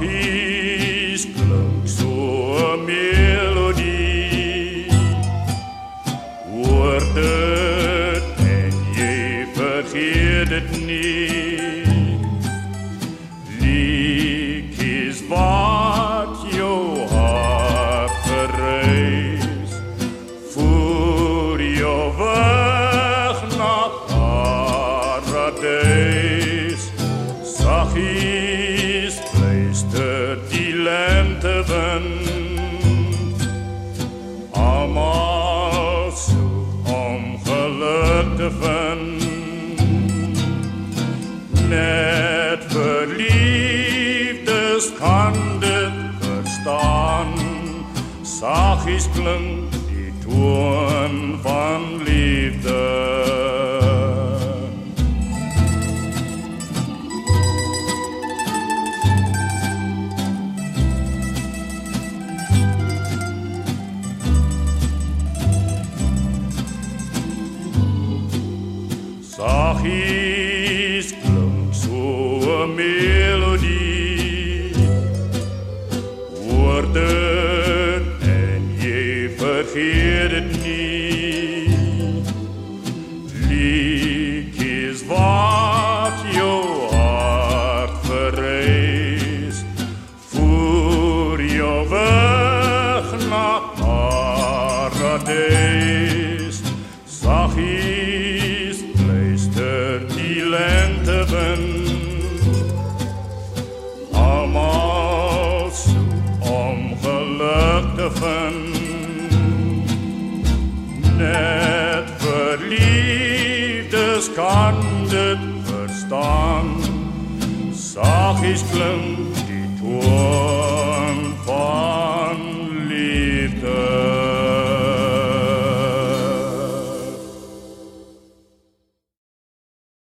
Saggies klink so 'n melodie. Hoor dit en jy vergeet dit nie. Liedjies wat jou hart verreis, voer jou weg na paradijs. Saggies fluister die lentewind, almal soek om geluk te vind. Net verliefdes kan dit verstaan, saggies klink die toon van liefde. Saggies klink so 'n melodie. Hoor dit en jy vergeet dit nie. Liedjies wat jou hart verreis, voer jou weg na paradijs. Saggies fluister die lentewind, almal soek om geluk te vind. Net verliefdes kan dit verstaan, saggies klink die toon